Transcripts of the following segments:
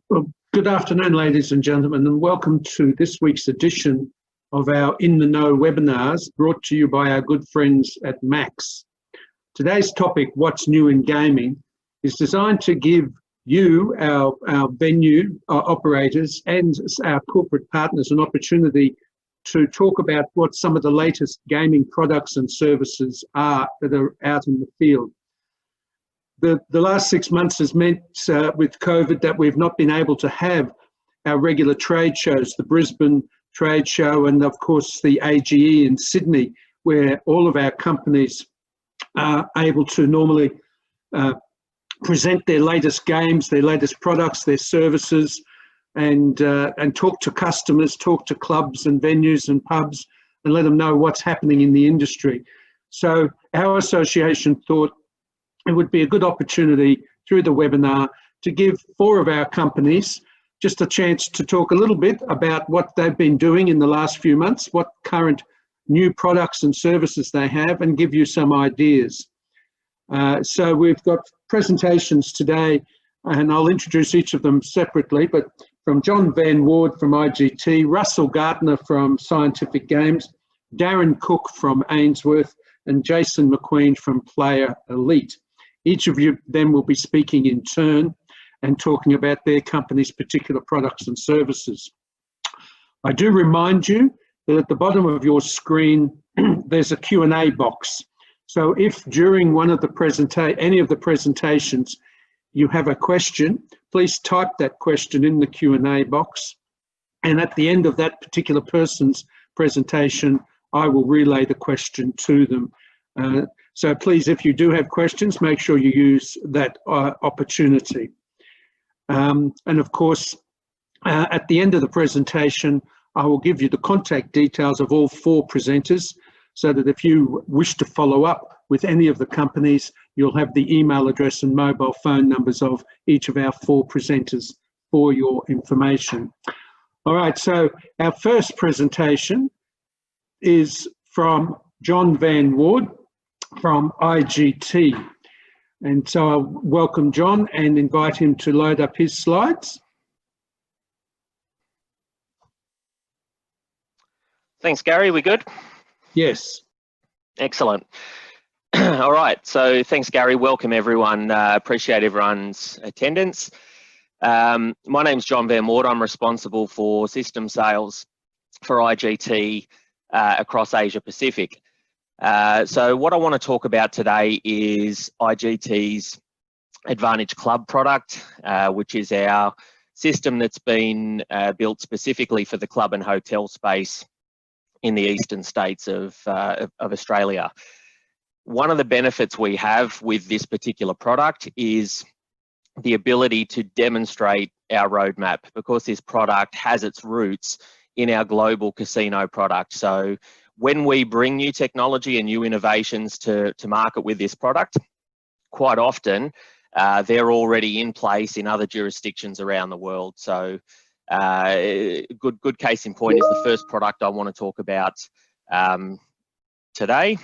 Well, good afternoon, ladies and gentlemen, and welcome to this week's edition of our In the Know webinars brought to you by our good friends at Max. Today's topic, What's New in Gaming, is designed to give you, our venue operators and our corporate partners an opportunity to talk about what some of the latest gaming products and services are that are out in the field. The last 6 months has meant with COVID that we've not been able to have our regular trade shows, the Brisbane Trade Show and of course the AGE in Sydney, where all of our companies are able to normally present their latest games, their latest products, their services, and talk to customers, talk to clubs and venues and pubs and let them know what's happening in the industry. So our association thought it would be a good opportunity through the webinar to give 4 of our companies just a chance to talk a little bit about what they've been doing in the last few months, what current new products and services they have, and give you some ideas. So we've got presentations today, and I'll introduce each of them separately, but from John Van Waard from IGT, Russel Gartner from Scientific Games, Darren Cooke from Ainsworth, and Jason McQueen from Player Elite. Each of you then will be speaking in turn and talking about their company's particular products and services. I do remind you that at the bottom of your screen, there's a Q&A box. So if during one of the any of the presentations you have a question, please type that question in the Q&A box. And at the end of that particular person's presentation, I will relay the question to them. So please, if you do have questions, make sure you use that opportunity. And of course, at the end of the presentation, I will give you the contact details of all 4 presenters so that if you wish to follow up with any of the companies, you'll have the email address and mobile phone numbers of each of our 4 presenters for your information. All right, so our first presentation is from John Van Waard from IGT. And so I'll welcome John and invite him to load up his slides. Thanks, Gary. We good? Yes. Excellent. All right. So thanks, Gary. Welcome, everyone. Appreciate everyone's attendance. My name's John Van Waard. I'm responsible for system sales for IGT across Asia Pacific. So what I want to talk about today is IGT's Advantage Club product, which is our system that's been built specifically for the club and hotel space in the eastern states of Australia. One of the benefits we have with this particular product is the ability to demonstrate our roadmap, because this product has its roots in our global casino product. So when we bring new technology and new innovations to market with this product, quite often they're already in place in other jurisdictions around the world. So good case in point is the first product I want to talk about today,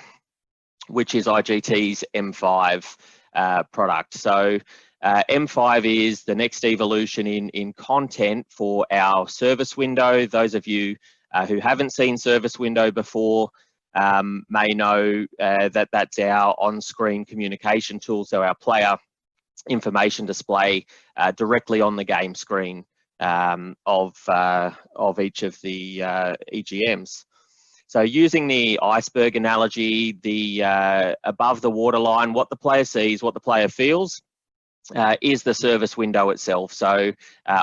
which is IGT's M5 product. So M5 is the next evolution in content for our service window. Those of you who haven't seen service window before may know that that's our on-screen communication tool, so our player information display directly on the game screen of each of the EGMs. So using the iceberg analogy, the above the waterline, what the player sees, what the player feels, is the service window itself. So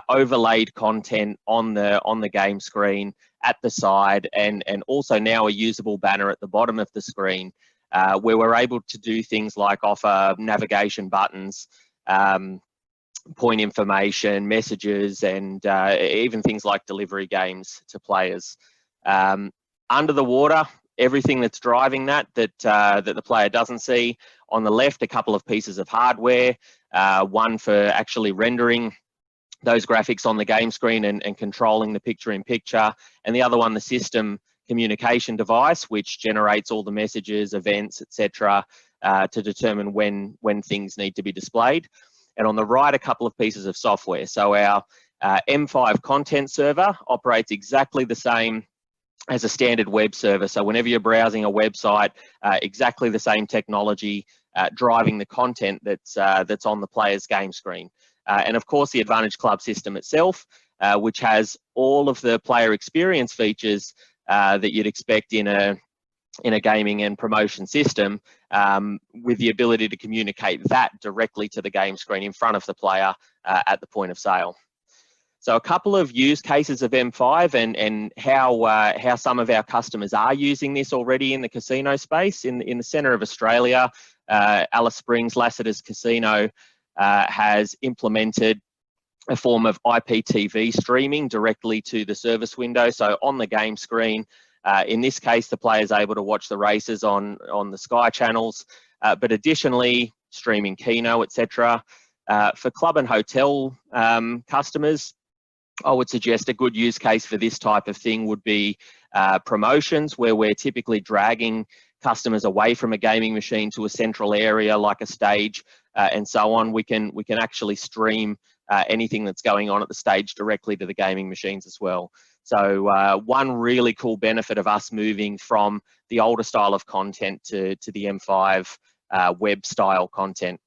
overlaid content on the game screen at the side, and also now a usable banner at the bottom of the screen, where we're able to do things like offer navigation buttons, point information, messages, and even things like delivery games to players. Under the water, everything that's driving that the player doesn't see. On the left, a couple of pieces of hardware, one for actually rendering those graphics on the game screen and controlling the picture-in-picture, and the other one, the system communication device, which generates all the messages, events, etc., to determine when things need to be displayed. And on the right, a couple of pieces of software. So our M5 content server operates exactly the same as a standard web server. So whenever you're browsing a website, exactly the same technology driving the content that's on the player's game screen. And of course, the Advantage Club system itself, which has all of the player experience features that you'd expect in a gaming and promotion system, with the ability to communicate that directly to the game screen in front of the player at the point of sale. So a couple of use cases of M5 and how some of our customers are using this already in the casino space. In the centre of Australia, Alice Springs Lassiter's Casino has implemented a form of IPTV streaming directly to the service window. So on the game screen, in this case, the player is able to watch the races on the Sky channels, but additionally streaming Keno, etc. For club and hotel customers, I would suggest a good use case for this type of thing would be promotions, where we're typically dragging customers away from a gaming machine to a central area like a stage and so on. We can actually stream anything that's going on at the stage directly to the gaming machines as well. So one really cool benefit of us moving from the older style of content to the M5 web style content.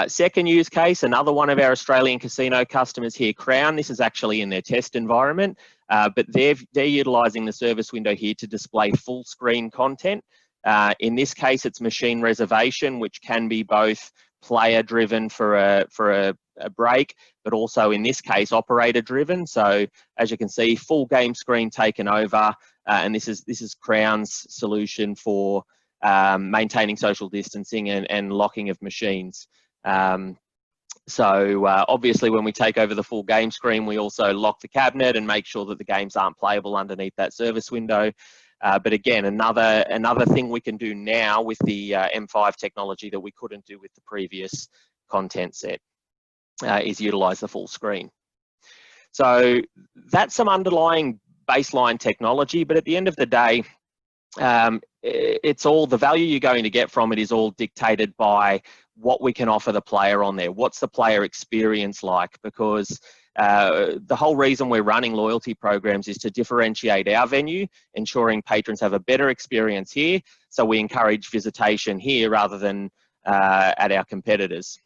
Second use case, another one of our Australian casino customers here, Crown. This is actually in their test environment, but they're utilising the service window here to display full screen content. In this case, it's machine reservation, which can be both player driven for a break, but also in this case, operator driven. So as you can see, full game screen taken over, and this is Crown's solution for maintaining social distancing and locking of machines. Obviously when we take over the full game screen, we also lock the cabinet and make sure that the games aren't playable underneath that service window. But again, another thing we can do now with the M5 technology that we couldn't do with the previous content set is utilize the full screen. So that's some underlying baseline technology, but at the end of the day, it's all the value you're going to get from it is all dictated by what we can offer the player on there. What's the player experience like? Because the whole reason we're running loyalty programs is to differentiate our venue, ensuring patrons have a better experience here. So we encourage visitation here rather than at our competitors.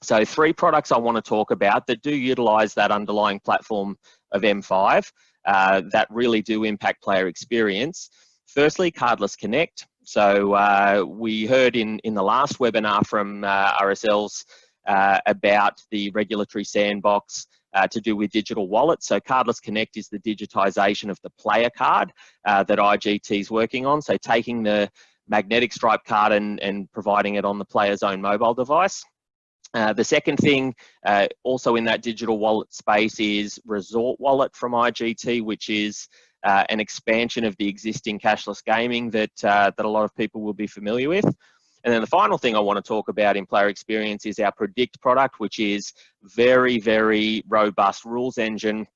So 3 products I want to talk about that do utilize that underlying platform of M5 that really do impact player experience. Firstly, Cardless Connect. So we heard in the last webinar from RSLs about the regulatory sandbox to do with digital wallets. So Cardless Connect is the digitization of the player card that IGT is working on. So taking the magnetic stripe card and providing it on the player's own mobile device. The second thing also in that digital wallet space is Resort Wallet from IGT, which is an expansion of the existing cashless gaming that a lot of people will be familiar with. And then the final thing I want to talk about in player experience is our Predict product, which is very, very robust rules engine,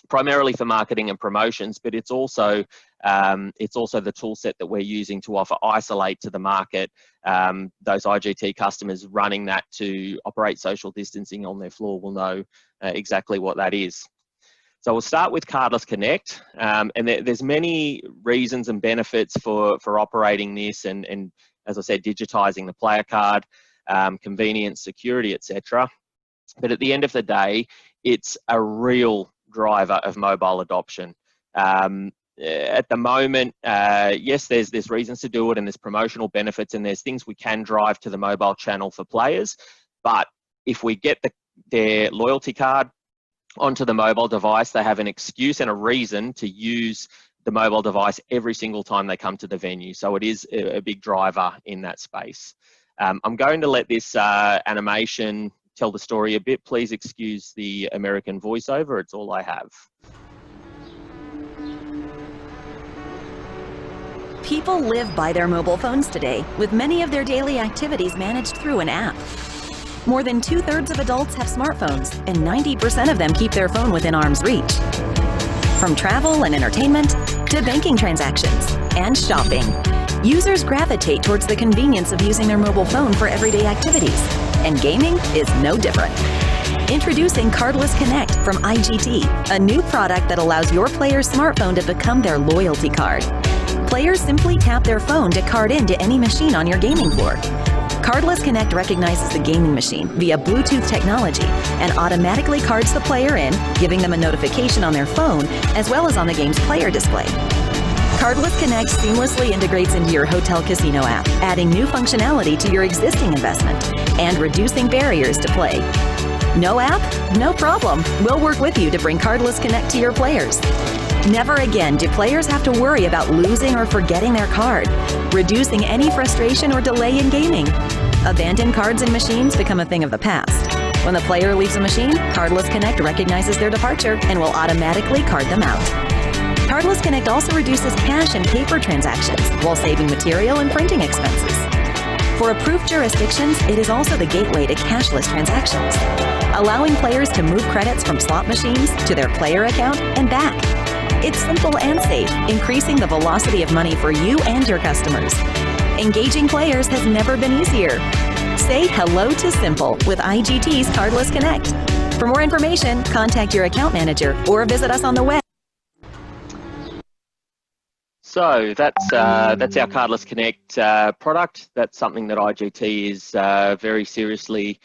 primarily for marketing and promotions, but it's also the tool set that we're using to offer Isolate to the market. Those IGT customers running that to operate social distancing on their floor will know exactly what that is. So we'll start with Cardless Connect, and there's many reasons and benefits for operating this and as I said, digitizing the player card, convenience, security, etc. But at the end of the day, it's a real driver of mobile adoption. At the moment, yes, there's reasons to do it and there's promotional benefits and there's things we can drive to the mobile channel for players. But if we get their loyalty card onto the mobile device, they have an excuse and a reason to use the mobile device every single time they come to the venue. So it is a big driver in that space. I'm going to let this animation tell the story a bit. Please excuse the American voiceover, it's all I have. People live by their mobile phones today, with many of their daily activities managed through an app. More than 2/3 of adults have smartphones, and 90% of them keep their phone within arm's reach. From travel and entertainment to banking transactions and shopping, users gravitate towards the convenience of using their mobile phone for everyday activities, and gaming is no different. Introducing Cardless Connect from IGT, a new product that allows your player's smartphone to become their loyalty card. Players simply tap their phone to card into any machine on your gaming floor. Cardless Connect recognizes the gaming machine via Bluetooth technology and automatically cards the player in, giving them a notification on their phone as well as on the game's player display. Cardless Connect seamlessly integrates into your hotel casino app, adding new functionality to your existing investment and reducing barriers to play. No app? No problem. We'll work with you to bring Cardless Connect to your players. Never again do players have to worry about losing or forgetting their card, reducing any frustration or delay in gaming. Abandoned cards and machines become a thing of the past. When the player leaves a machine, Cardless Connect recognizes their departure and will automatically card them out. Cardless Connect also reduces cash and paper transactions while saving material and printing expenses. For approved jurisdictions, it is also the gateway to cashless transactions, allowing players to move credits from slot machines to their player account and back. It's simple and safe, increasing the velocity of money for you and your customers. Engaging players has never been easier. Say hello to simple with IGT's Cardless Connect. For more information, contact your account manager or visit us on the web. So that's our Cardless Connect product. That's something that IGT is very seriously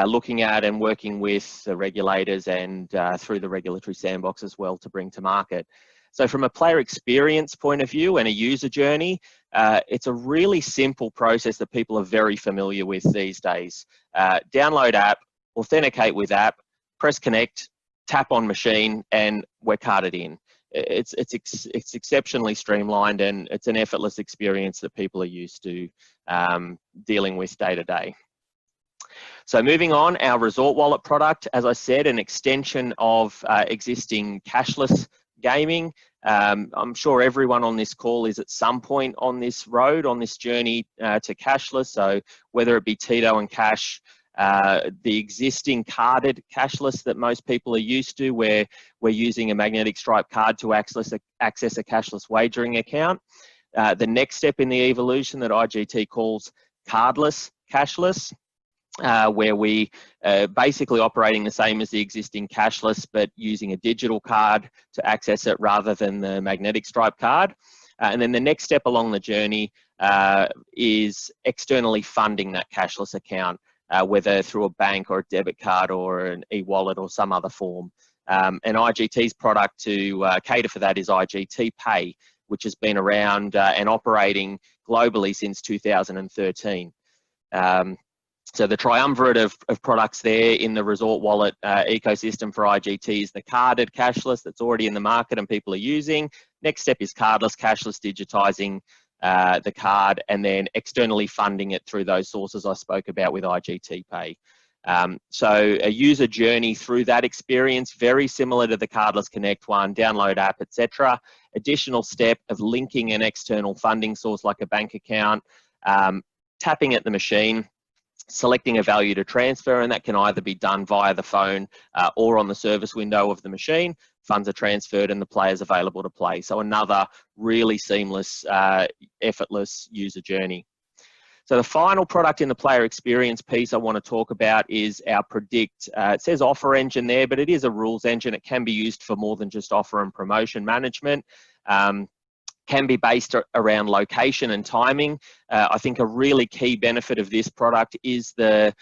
looking at and working with the regulators and through the regulatory sandbox as well to bring to market. So from a player experience point of view and a user journey, it's a really simple process that people are very familiar with these days. Download app, authenticate with app, press connect, tap on machine, and we're carded in. It's exceptionally streamlined, and it's an effortless experience that people are used to dealing with day to day. So moving on, our Resort Wallet product, as I said, an extension of existing cashless gaming. I'm sure everyone on this call is at some point on this road, on this journey to cashless. So whether it be Tito and Cash, the existing carded cashless that most people are used to, where we're using a magnetic stripe card to access a cashless wagering account. The next step in the evolution that IGT calls cardless cashless, where we basically operating the same as the existing cashless, but using a digital card to access it rather than the magnetic stripe card. And then the next step along the journey is externally funding that cashless account, whether through a bank or a debit card or an e-wallet or some other form. And IGT's product to cater for that is IGT Pay, which has been around and operating globally since 2013. So the triumvirate of products there in the Resort Wallet ecosystem for IGT is the carded cashless that's already in the market and people are using. Next step is cardless cashless, digitizing the card and then externally funding it through those sources I spoke about with IGT Pay. So a user journey through that experience, very similar to the Cardless Connect one, download app, etc. Additional step of linking an external funding source like a bank account, tapping at the machine, selecting a value to transfer, and that can either be done via the phone or on the service window of the machine. Funds are transferred and the player's available to play. So another really seamless, effortless user journey. So the final product in the player experience piece I want to talk about is our Predict. It says offer engine there, but it is a rules engine. It can be used for more than just offer and promotion management. Can be based around location and timing. I think a really key benefit of this product is the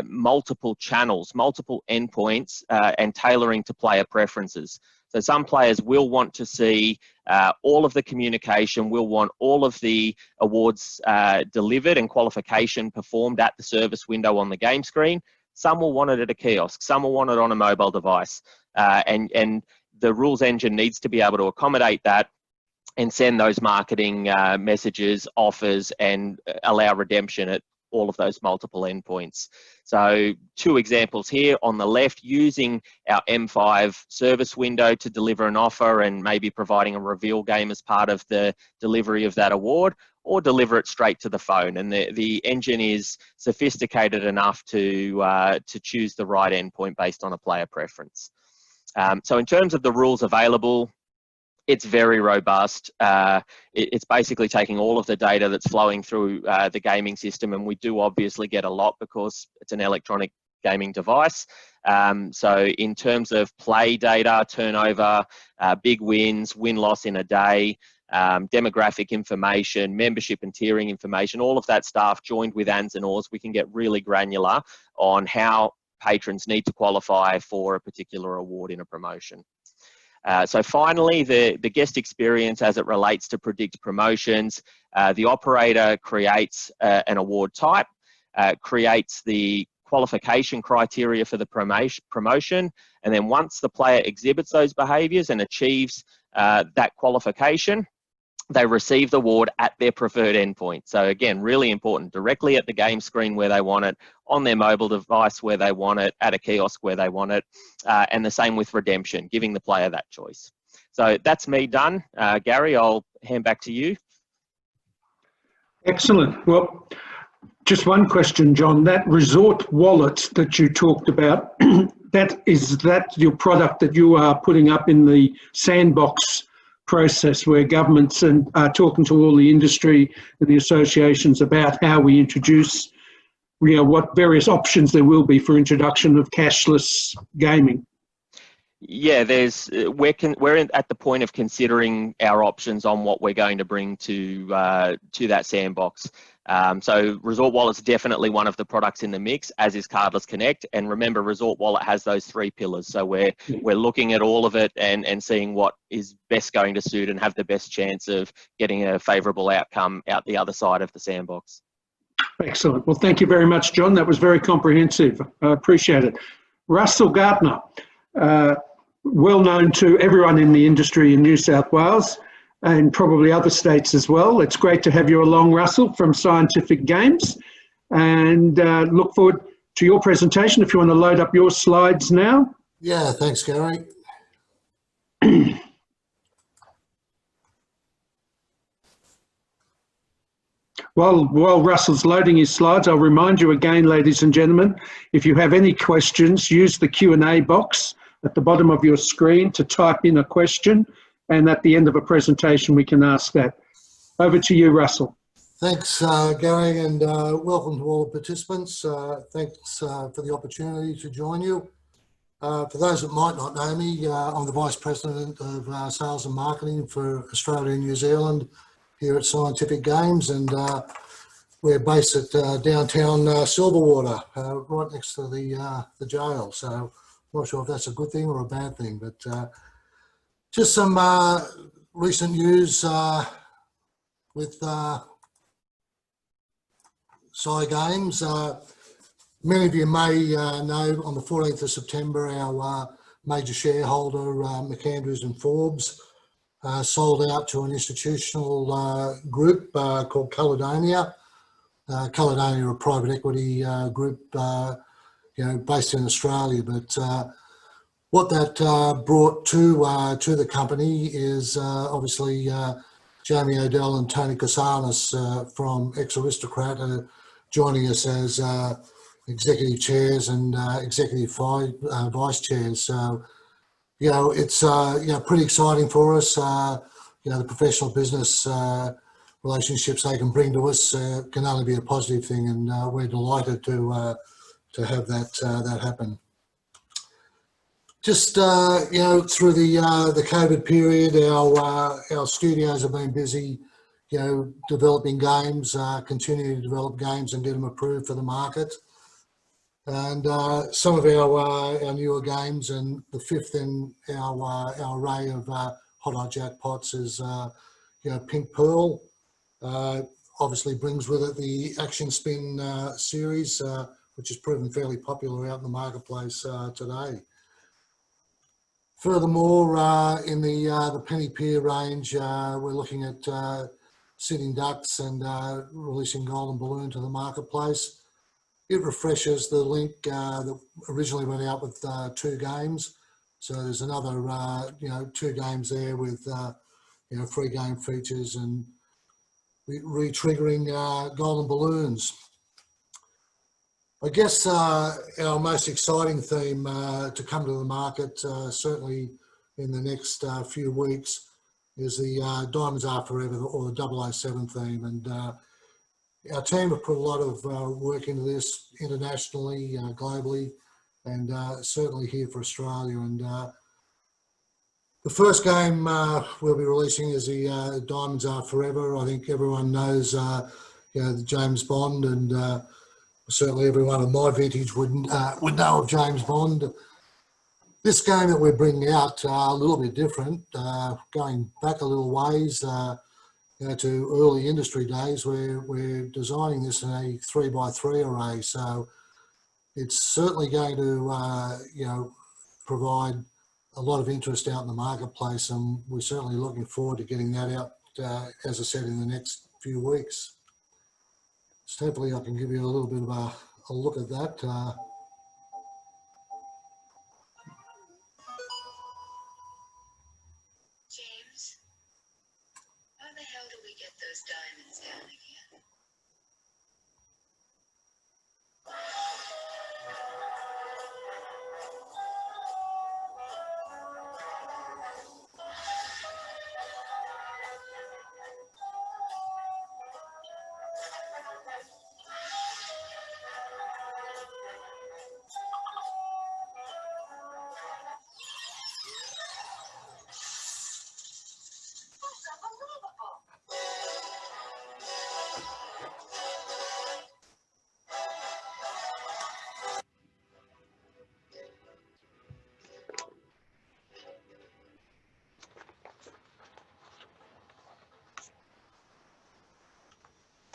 multiple channels, multiple endpoints, and tailoring to player preferences. So some players will want to see all of the communication, will want all of the awards delivered and qualification performed at the service window on the game screen. Some will want it at a kiosk, some will want it on a mobile device. And the rules engine needs to be able to accommodate that and send those marketing messages, offers, and allow redemption at all of those multiple endpoints. So 2 examples here on the left, using our M5 service window to deliver an offer and maybe providing a reveal game as part of the delivery of that award, or deliver it straight to the phone. And the engine is sophisticated enough to choose the right endpoint based on a player preference. So in terms of the rules available, it's very robust. It's basically taking all of the data that's flowing through the gaming system, and we do obviously get a lot because it's an electronic gaming device. So in terms of play data, turnover, big wins, win-loss in a day, demographic information, membership and tiering information, all of that stuff joined with ANZ and ORs, we can get really granular on how patrons need to qualify for a particular award in a promotion. So finally, the guest experience as it relates to predict promotions. The operator creates an award type, creates the qualification criteria for the promotion, and then once the player exhibits those behaviours and achieves that qualification, they receive the award at their preferred endpoint. So again, really important, directly at the game screen where they want it, on their mobile device where they want it, at a kiosk where they want it, and the same with redemption, giving the player that choice. So that's me done. Gary, I'll hand back to you. Excellent. Well, just one question, John. That resort wallet that you talked about, is that your product that you are putting up in the sandbox process where governments are talking to all the industry and the associations about how we introduce, what various options there will be for introduction of cashless gaming? Yeah, we're at the point of considering our options on what we're going to bring to that sandbox. So Resort Wallet's definitely one of the products in the mix, as is Cardless Connect. And remember, Resort Wallet has those 3 pillars. So we're looking at all of it and seeing what is best going to suit and have the best chance of getting a favourable outcome out the other side of the sandbox. Excellent. Well, thank you very much, John. That was very comprehensive. I appreciate it. Russel Gartner, well known to everyone in the industry in New South Wales and probably other states as well. It's great to have you along, Russel, from Scientific Games, and look forward to your presentation. If you want to load up your slides now. Yeah, thanks, Gary. While Russell's loading his slides, I'll remind you again, ladies and gentlemen, if you have any questions, use the Q&A box at the bottom of your screen to type in a question, and at the end of a presentation we can ask that. Over to you, Russell. Thanks, Gary, and welcome to all the participants. Thanks for the opportunity to join you. For those that might not know me, I'm the Vice President of Sales and Marketing for Australia and New Zealand here at Scientific Games, and we're based at downtown Silverwater, right next to the jail. So I'm not sure if that's a good thing or a bad thing, but just some recent news with Sci Games. Many of you may know on the 14th of September, our major shareholder, McAndrews and Forbes, sold out to an institutional group called Caledonia. Caledonia are a private equity group, based in Australia. But what that brought to the company is obviously Jamie Odell and Tony Kasanis from Ex-Aristocrat joining us as executive chairs and executive vice chairs. So, it's pretty exciting for us. The professional business relationships they can bring to us can only be a positive thing, and we're delighted to have that happen. Just through the COVID period, our studios have been busy, developing games, continuing to develop games and get them approved for the market. And some of our newer games, and the fifth in our array of hot jackpots is Pink Pearl. Obviously brings with it the Action Spin series, which has proven fairly popular out in the marketplace today. Furthermore, in the Penny Pier range, we're looking at Sitting Ducks and releasing Golden Balloon to the marketplace. It refreshes the link that originally went out with 2 games. So there's another, 2 games there with, free game features and re-triggering Golden Balloons. I guess our most exciting theme to come to the market, certainly in the next few weeks, is the Diamonds Are Forever, or the 007 theme. And our team have put a lot of work into this internationally, globally, and certainly here for Australia. And the first game we'll be releasing is the Diamonds Are Forever. I think everyone knows, the James Bond, and certainly everyone of my vintage would know of James Bond. This game that we're bringing out a little bit different, going back a little ways, to early industry days. We're designing this in a 3x3 array, so it's certainly going to provide a lot of interest out in the marketplace, and we're certainly looking forward to getting that out, as I said, in the next few weeks. So hopefully I can give you a little bit of a look at that. James, how the hell do we get those diamonds down again?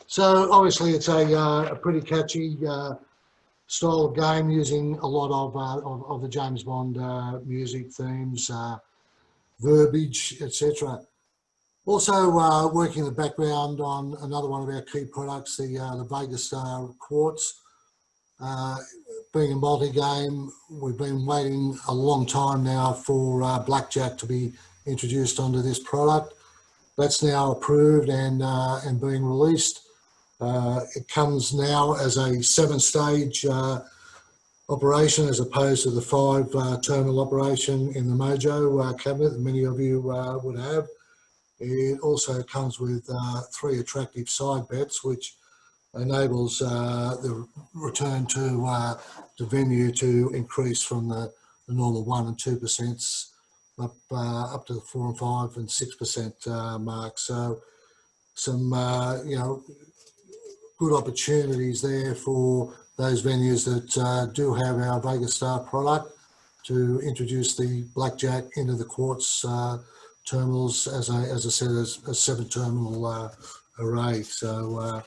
So obviously it's a pretty catchy style of game, using a lot of the James Bond music themes, verbiage, etc. Also working in the background on another one of our key products, the Vegas Quartz. Being a multi-game, we've been waiting a long time now for Blackjack to be introduced onto this product. That's now approved and being released. It comes now as a 7-stage operation, as opposed to the 5-terminal operation in the Mojo cabinet that many of you would have. It also comes with 3 attractive side bets, which enables the return to the venue to increase from the normal 1% and 2% up to the 4% and 5% and 6% mark. So some good opportunities there for those venues that do have our Vegas Star product to introduce the Blackjack into the Quartz terminals, as I said, as a 7-terminal array. So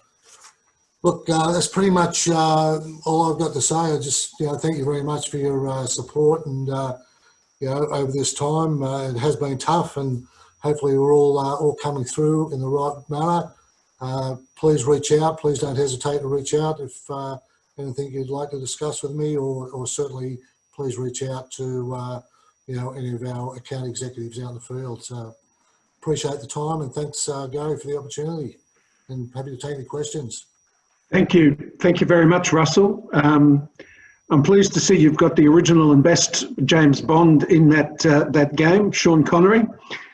look, that's pretty much all I've got to say. I just thank you very much for your support, and over this time it has been tough, and hopefully we're all coming through in the right manner. Please reach out. Please don't hesitate to reach out if anything you'd like to discuss with me, or certainly please reach out to any of our account executives out in the field. So appreciate the time, and thanks Gary for the opportunity, and happy to take any questions. Thank you very much, Russell. I'm pleased to see you've got the original and best James Bond in that game, Sean Connery.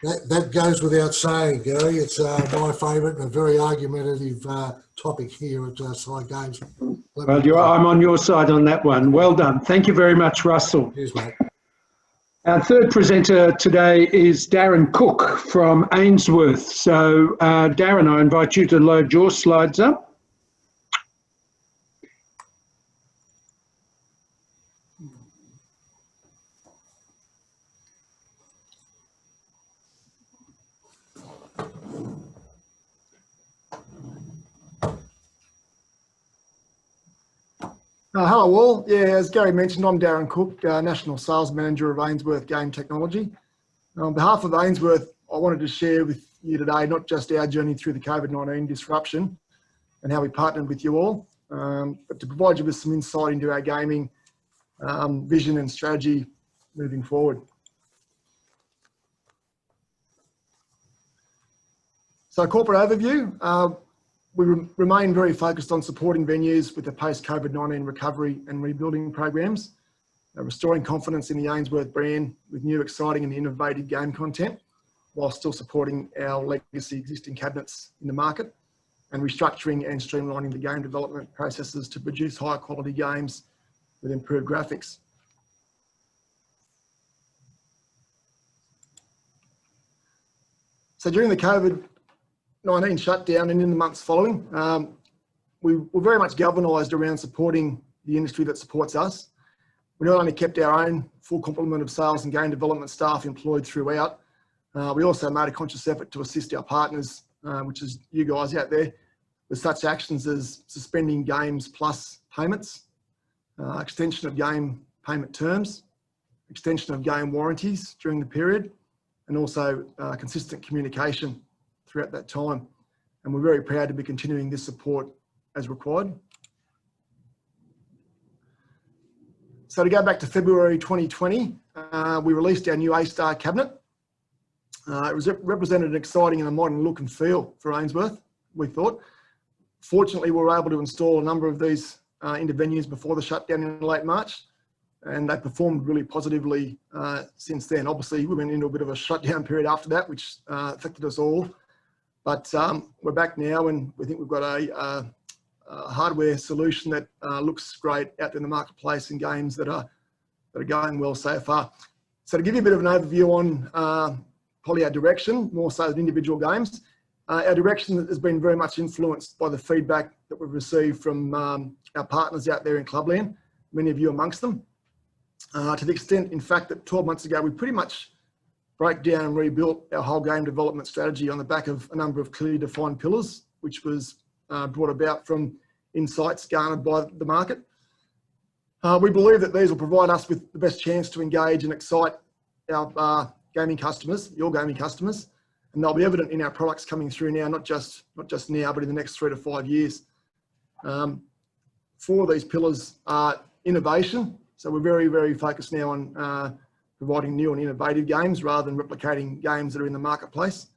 That goes without saying, Gary. It's my favourite and a very argumentative topic here at Side Games. Well, I'm on your side on that one. Well done. Thank you very much, Russell. Cheers, mate. Our third presenter today is Darren Cooke from Ainsworth. So, Darren, I invite you to load your slides up. Hello all. Yeah, as Gary mentioned, I'm Darren Cooke, National Sales Manager of Ainsworth Game Technology. On behalf of Ainsworth, I wanted to share with you today not just our journey through the COVID-19 disruption and how we partnered with you all, but to provide you with some insight into our gaming vision and strategy moving forward. So, corporate overview. We remain very focused on supporting venues with the post-COVID-19 recovery and rebuilding programs, restoring confidence in the Ainsworth brand with new, exciting and innovative game content, while still supporting our legacy existing cabinets in the market. and restructuring and streamlining the game development processes to produce higher quality games with improved graphics. So during the COVID-19 shutdown and in the months following, we were very much galvanised around supporting the industry that supports us. We not only kept our own full complement of sales and game development staff employed throughout, we also made a conscious effort to assist our partners, which is you guys out there, with such actions as suspending games plus payments, extension of game payment terms, extension of game warranties during the period, and also consistent communication throughout that time. And we're very proud to be continuing this support as required. So to go back to February 2020, we released our new A-Star cabinet. It represented an exciting and a modern look and feel for Ainsworth, we thought. Fortunately, we were able to install a number of these into venues before the shutdown in late March, and they performed really positively since then. Obviously, we went into a bit of a shutdown period after that, which affected us all. But we're back now, and we think we've got a hardware solution that looks great out there in the marketplace and games that are going well so far. So to give you a bit of an overview on probably our direction, more so than individual games, our direction has been very much influenced by the feedback that we've received from our partners out there in Clubland, many of you amongst them. To the extent, in fact, that 12 months ago, we pretty much broke down and rebuilt our whole game development strategy on the back of a number of clearly defined pillars, which was brought about from insights garnered by the market. We believe that these will provide us with the best chance to engage and excite our gaming customers, your gaming customers, and they'll be evident in our products coming through now, not just now, but in the next 3 to 5 years. 4 of these pillars are innovation. So we're very, very focused now on providing new and innovative games rather than replicating games that are in the marketplace.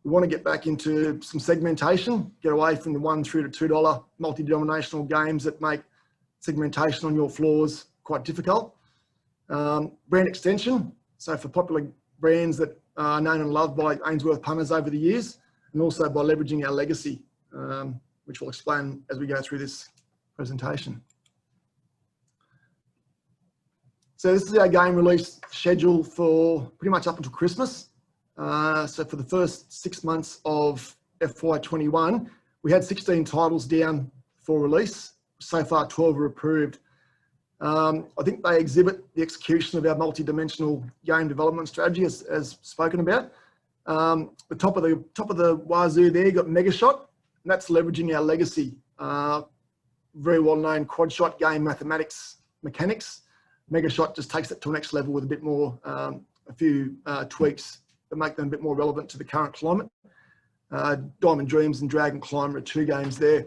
We want to get back into some segmentation, get away from the $1 through to $2 multi-denominational games that make segmentation on your floors quite difficult. Brand extension, so for popular brands that are known and loved by Ainsworth punters over the years, and also by leveraging our legacy, which we'll explain as we go through this presentation. So this is our game release schedule for pretty much up until Christmas. So for the first 6 months of FY21, we had 16 titles down for release. So far, 12 are approved. I think they exhibit the execution of our multi-dimensional game development strategy, as spoken about. The top of the wazoo there, you got Mega Shot, and that's leveraging our legacy, very well-known quad shot game mathematics mechanics. Mega Shot just takes it to the next level with a bit more, a few tweaks that make them a bit more relevant to the current climate. Diamond Dreams and Dragon Climber are 2 games there.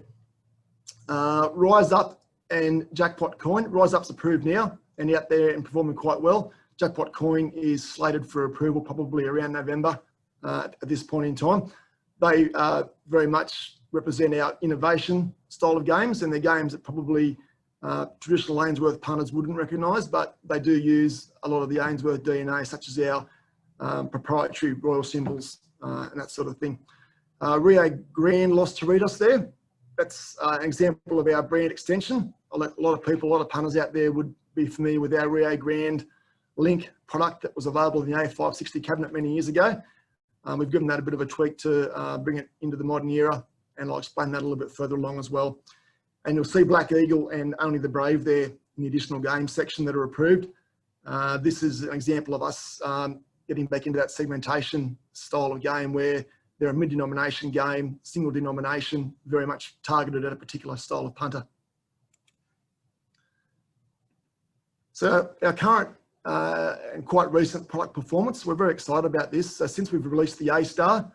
Rise Up and Jackpot Coin. Rise Up's approved now and out there and performing quite well. Jackpot Coin is slated for approval probably around November at this point in time. They very much represent our innovation style of games, and they're games that probably traditional Ainsworth punters wouldn't recognise, but they do use a lot of the Ainsworth DNA, such as our proprietary royal symbols and that sort of thing. Rio Grande Los Toritos there. That's an example of our brand extension. A lot of people, a lot of punters out there would be familiar with our Rio Grande Link product that was available in the A560 cabinet many years ago. We've given that a bit of a tweak to bring it into the modern era, and I'll explain that a little bit further along as well. And you'll see Black Eagle and Only the Brave there in the additional games section that are approved. This is an example of us getting back into that segmentation style of game where they're a mid-denomination game, single denomination, very much targeted at a particular style of punter. So our current and quite recent product performance, we're very excited about this. So since we've released the A-Star,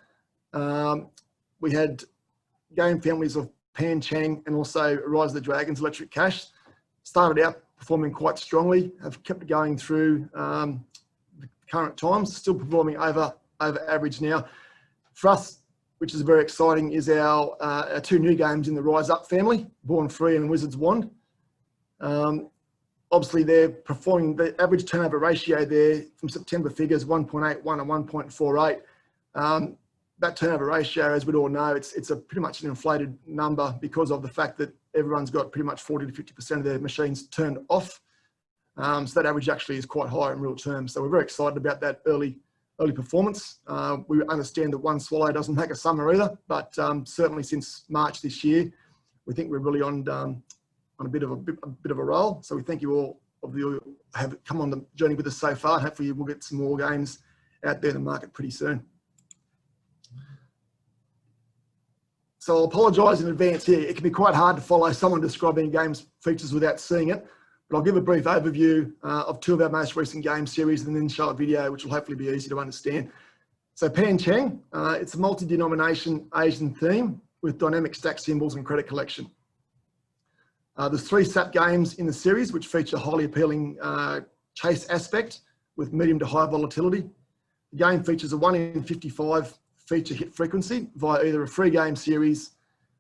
we had game families of Pan Chang and also Rise of the Dragons Electric Cash. Started out performing quite strongly, have kept it going through the current times, still performing over average now. For us, which is very exciting, is our 2 new games in the Rise Up family, Born Free and Wizard's Wand. Obviously, they're performing the average turnover ratio there from September figures 1.81 and 1.48. that turnover ratio, as we'd all know, it's a pretty much an inflated number because of the fact that everyone's got pretty much 40 to 50% of their machines turned off. So that average actually is quite high in real terms. So we're very excited about that early performance. We understand that one swallow doesn't make a summer either, but certainly since March this year, we think we're really on a bit of a roll. So we thank you all of you have come on the journey with us so far. And hopefully we'll get some more games out there in the market pretty soon. So I'll apologise in advance here. It can be quite hard to follow someone describing games features without seeing it, but I'll give a brief overview of two of our most recent game series and then show a video which will hopefully be easy to understand. So Pan Cheng, it's a multi-denomination Asian theme with dynamic stack symbols and credit collection. There's 3 SAP games in the series which feature highly appealing chase aspect with medium to high volatility. The game features a 1 in 55 feature hit frequency via either a free game series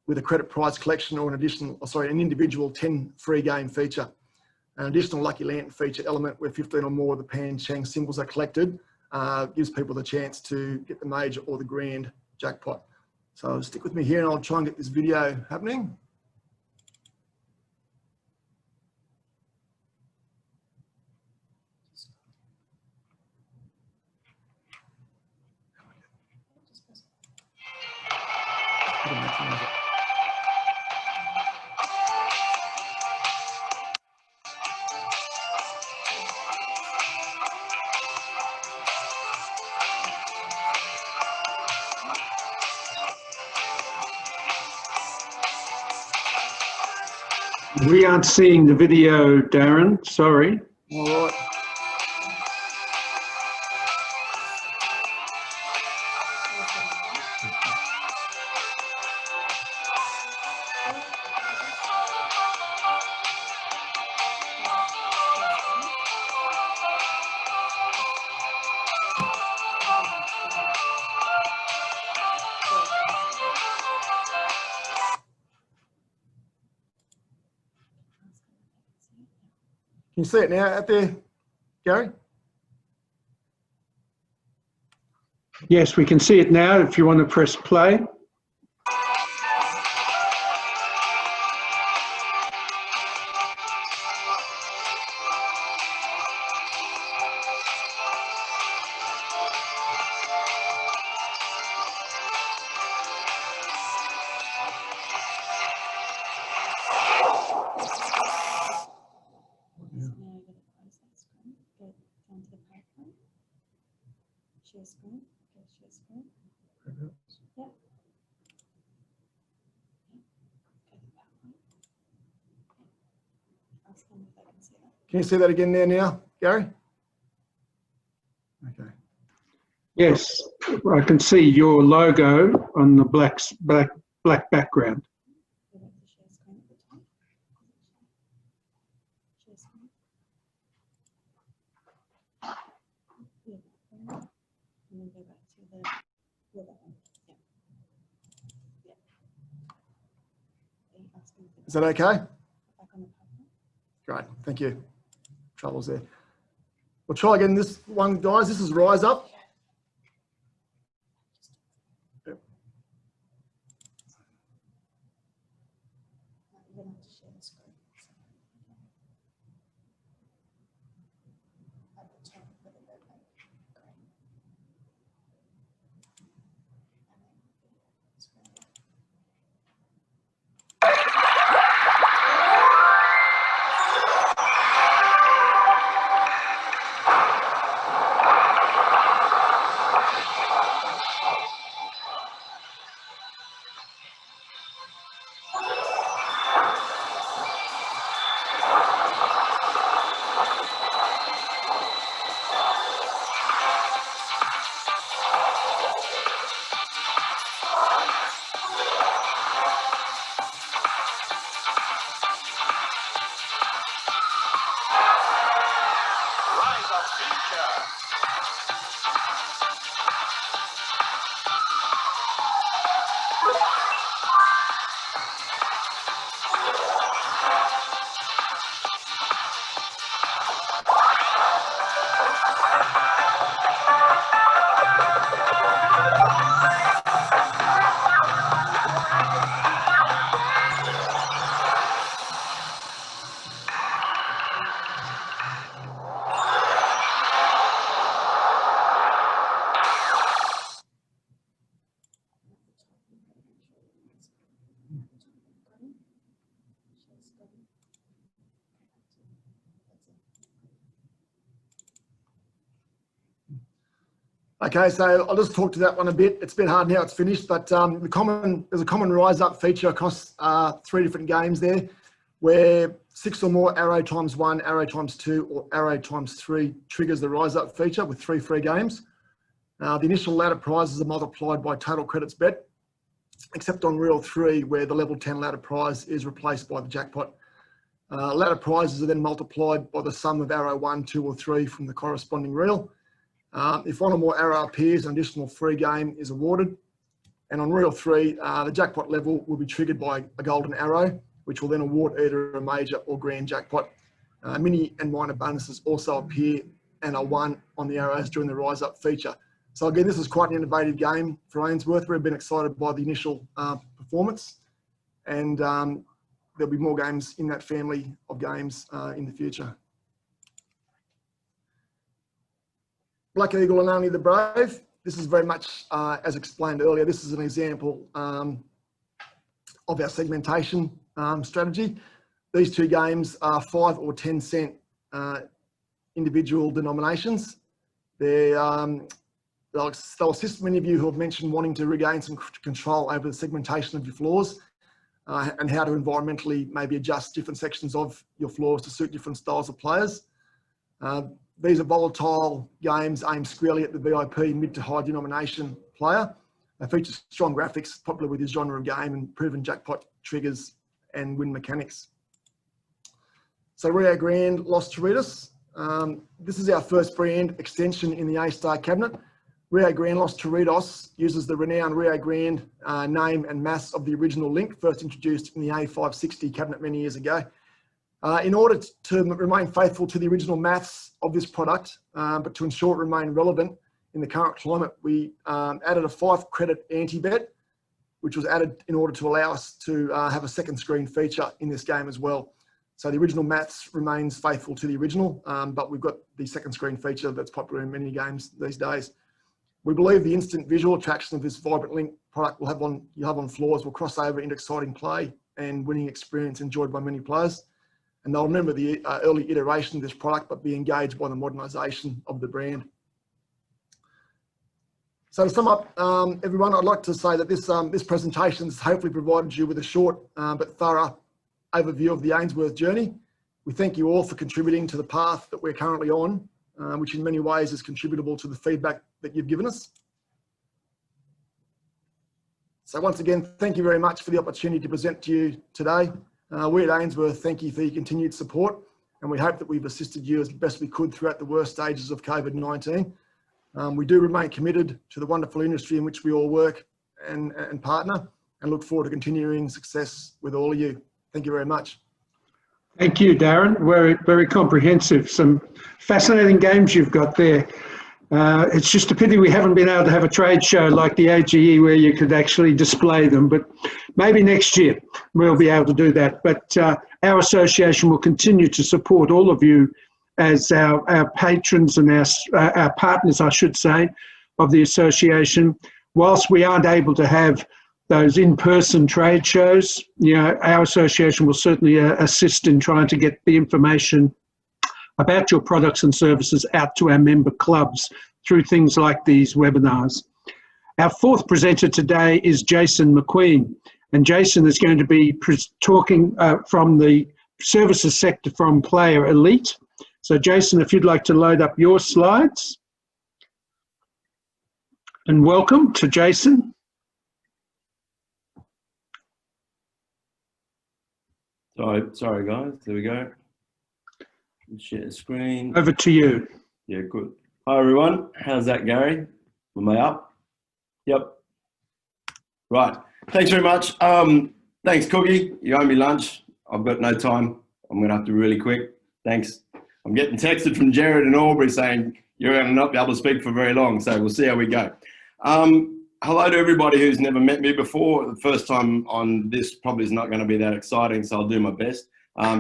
with a credit prize collection or an individual 10 free game feature. An additional Lucky Lantern feature element where 15 or more of the Pan Cheng symbols are collected gives people the chance to get the major or the grand jackpot. So stick with me here and I'll try and get this video happening. We aren't seeing the video, Darren. Sorry. All right. Can you see it now out there, Gary? Yes, we can see it now if you want to press play. Share screen. Okay, share screen. Yeah. Ask them if they can see that. Can you see that again there now, Gary? Okay. Yes, I can see your logo on the black background. Go back to share screen at the top. Share screen. Yeah. And then go back to the that one. Yeah. Yeah. Ask them if they Is that okay? back on the PowerPoint. Great, thank you. Troubles there. We'll try again this one, guys. This is Rise Up. Yep. You're going to have to share the screen. At the top with the red light. Great. And then screen. Okay, so I'll just talk to that one a bit. It's a bit hard now it's finished, but there's a common rise up feature across 3 different games there, where 6 or more arrow times 1, arrow times 2, or arrow times 3 triggers the rise up feature with 3 free games. The initial ladder prizes are multiplied by total credits bet, except on reel 3, where the level 10 ladder prize is replaced by the jackpot. Ladder prizes are then multiplied by the sum of arrow 1, 2, or 3 from the corresponding reel. If 1 or more arrow appears, an additional free game is awarded. And on reel 3, the jackpot level will be triggered by a golden arrow, which will then award either a major or grand jackpot. Mini and minor bonuses also appear and are won on the arrows during the rise up feature. So again, this is quite an innovative game for Ainsworth. We've been excited by the initial performance, and there'll be more games in that family of games in the future. Black Eagle and Only the Brave. This is very much, as explained earlier, this is an example of our segmentation strategy. These 2 games are 5 or 10 cent individual denominations. They'll assist many of you who have mentioned wanting to regain some control over the segmentation of your floors and how to environmentally maybe adjust different sections of your floors to suit different styles of players. These are volatile games aimed squarely at the VIP mid to high denomination player. They feature strong graphics, popular with this genre of game, and proven jackpot triggers and win mechanics. So Rio Grande Los Toritos. This is our first brand extension in the A-Star cabinet. Rio Grande Los Toritos uses the renowned Rio Grande name and mass of the original link, first introduced in the A560 cabinet many years ago. In order to remain faithful to the original maths of this product, but to ensure it remained relevant in the current climate, we added a 5 credit anti-bet, which was added in order to allow us to have a second screen feature in this game as well. So the original maths remains faithful to the original, but we've got the second screen feature that's popular in many games these days. We believe the instant visual attraction of this vibrant link product you have on floors will cross over into exciting play and winning experience enjoyed by many players. And they'll remember the early iteration of this product, but be engaged by the modernisation of the brand. So to sum up, everyone, I'd like to say that this presentation has hopefully provided you with a short but thorough overview of the Ainsworth journey. We thank you all for contributing to the path that we're currently on, which in many ways is contributable to the feedback that you've given us. So once again, thank you very much for the opportunity to present to you today. We at Ainsworth thank you for your continued support, and we hope that we've assisted you as best we could throughout the worst stages of COVID-19. We do remain committed to the wonderful industry in which we all work and partner, and look forward to continuing success with all of you. Thank you very much. Thank you, Darren. Very, very comprehensive. Some fascinating games you've got there. It's just a pity we haven't been able to have a trade show like the AGE where you could actually display them, but maybe next year we'll be able to do that. But our association will continue to support all of you as our patrons and our partners, I should say, of the association. Whilst we aren't able to have those in-person trade shows, you know, our association will certainly assist in trying to get the information about your products and services out to our member clubs through things like these webinars. Our 4th presenter today is Jason McQueen, and Jason is going to be talking from the services sector from Player Elite. So Jason, if you'd like to load up your slides. And welcome to Jason. Sorry guys, there we go. Share screen. Over to you. Yeah, good. Hi everyone, how's that, Gary? Am I up? Yep. Right, thanks very much. Thanks Cookie, you owe me lunch. I've got no time. I'm gonna have to be really quick. Thanks. I'm getting texted from Jared and Aubrey saying you're gonna not be able to speak for very long, so we'll see how we go. Hello to everybody who's never met me before. The first time on this probably is not gonna be that exciting, so I'll do my best.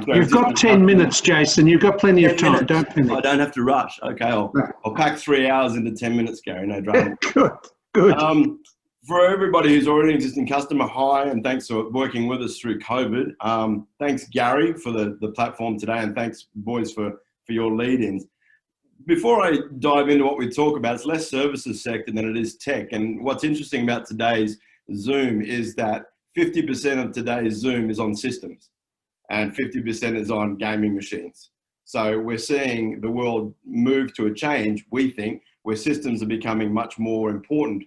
You've got 10 minutes, Jason. You've got plenty of time. Don't panic. I don't have to rush. Okay, I'll pack 3 hours into 10 minutes, Gary. No drama. Good. For everybody who's already an existing customer, hi, and thanks for working with us through COVID. Thanks, Gary, for the platform today, and thanks, boys, for your lead-ins. before I dive into what we talk about, it's less services sector than it is tech. And what's interesting about today's Zoom is that 50% of today's Zoom is on systems and 50% is on gaming machines. So we're seeing the world move to a change, we think, where systems are becoming much more important.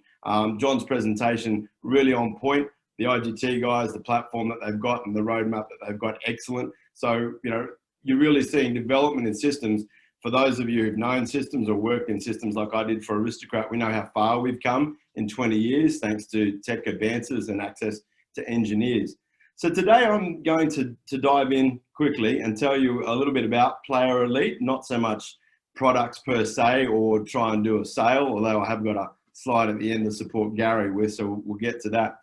John's presentation really on point. The IGT guys, the platform that they've got and the roadmap that they've got, excellent. So, you know, you're really seeing development in systems. For those of you who've known systems or worked in systems like I did for Aristocrat, we know how far we've come in 20 years, thanks to tech advances and access to engineers. So today I'm going to dive in quickly and tell you a little bit about Player Elite, not so much products per se or try and do a sale, although I have got a slide at the end to support Gary with, so we'll get to that.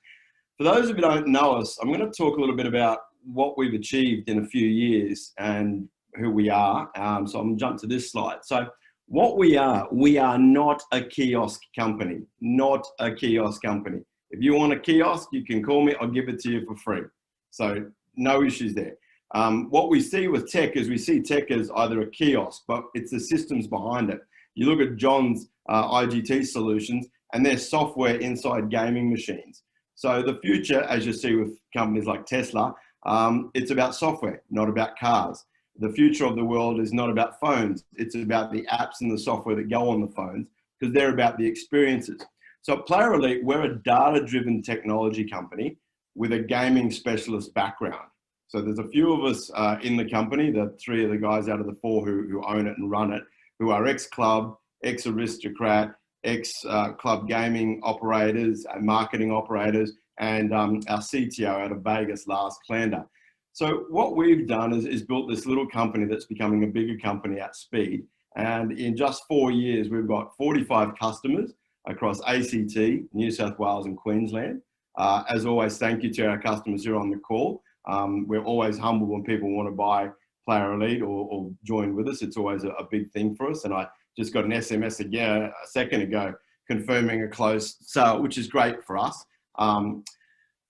For those of you who don't know us, I'm going to talk a little bit about what we've achieved in a few years and who we are. So I'm going to jump to this slide. So what we are not a kiosk company, not a kiosk company. If you want a kiosk, you can call me, I'll give it to you for free. So no issues there. What we see with tech is we see tech as either a kiosk, but it's the systems behind it. You look at John's IGT solutions and their software inside gaming machines. So the future, as you see with companies like Tesla, it's about software, not about cars. The future of the world is not about phones. It's about the apps and the software that go on the phones, because they're about the experiences. So at Player Elite, we're a data-driven technology company with a gaming specialist background. So there's a few of us in the company, the 3 of the guys out of the 4 who own it and run it, who are ex-club, ex-aristocrat, ex-club gaming operators and marketing operators, and our CTO out of Vegas, Lars Klander. So what we've done is built this little company that's becoming a bigger company at speed. And in just 4 years, we've got 45 customers across ACT, New South Wales and Queensland. As always, thank you to our customers who are on the call. We're always humble when people want to buy Player Elite or join with us. It's always a big thing for us. And I just got an SMS a second ago confirming a closed sale, which is great for us.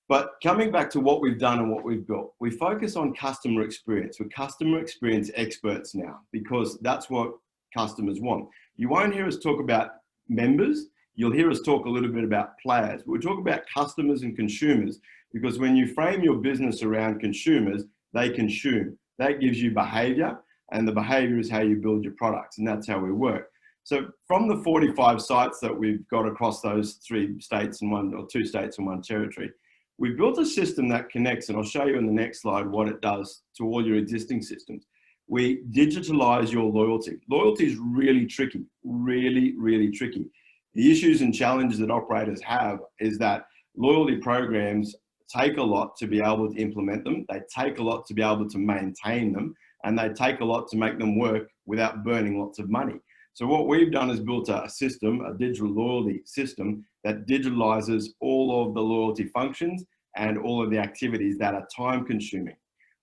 But coming back to what we've done and what we've built, we focus on customer experience. We're customer experience experts now, because that's what customers want. You won't hear us talk about members. You'll hear us talk a little bit about players. But we talk about customers and consumers, because when you frame your business around consumers, they consume. That gives you behavior, and the behavior is how you build your products, and that's how we work. So from the 45 sites that we've got across those 3 states and 2 states and 1 territory, we've built a system that connects, and I'll show you in the next slide what it does to all your existing systems. We digitalize your loyalty. Loyalty is really tricky, really, really tricky. The issues and challenges that operators have is that loyalty programs take a lot to be able to implement them. They take a lot to be able to maintain them, and they take a lot to make them work without burning lots of money. So what we've done is built a system, a digital loyalty system that digitalizes all of the loyalty functions and all of the activities that are time consuming.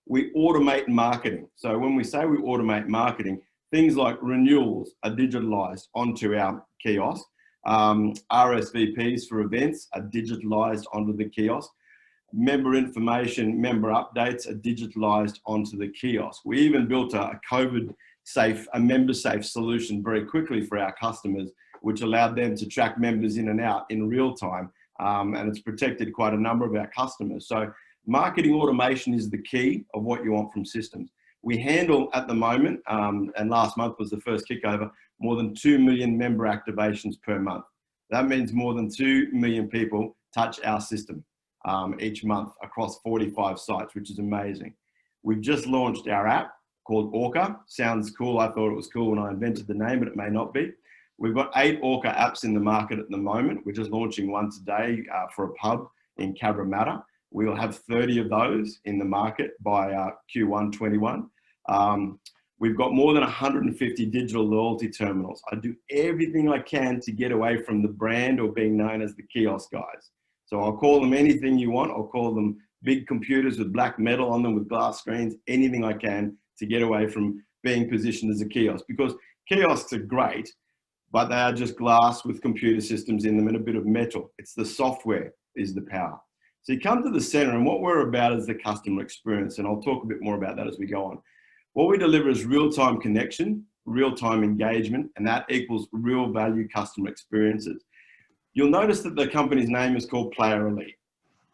We automate marketing. So when we say we automate marketing, things like renewals are digitalized onto our kiosk. RSVPs for events are digitalized onto the kiosk. Member information, member updates are digitalized onto the kiosk. We even built a COVID safe, a member safe solution very quickly for our customers, which allowed them to track members in and out in real time. And it's protected quite a number of our customers. So marketing automation is the key of what you want from systems. We handle at the moment, and last month was the first kickover, more than 2 million member activations per month. That means more than 2 million people touch our system each month across 45 sites, which is amazing. We've just launched our app called Orca. Sounds cool. I thought it was cool when I invented the name, but it may not be. We've got 8 Orca apps in the market at the moment. We're just launching one today for a pub in Cabramatta. We will have 30 of those in the market by Q1 21. We've got more than 150 digital loyalty terminals. I do everything I can to get away from the brand or being known as the kiosk guys. So I'll call them anything you want. I'll call them big computers with black metal on them with glass screens, anything I can to get away from being positioned as a kiosk, because kiosks are great, but they are just glass with computer systems in them and a bit of metal. It's the software is the power. So you come to the center, and what we're about is the customer experience, and I'll talk a bit more about that as we go on. What we deliver is real-time connection real-time engagement, and that equals real value customer experiences. You'll notice that the company's name is called Player Elite.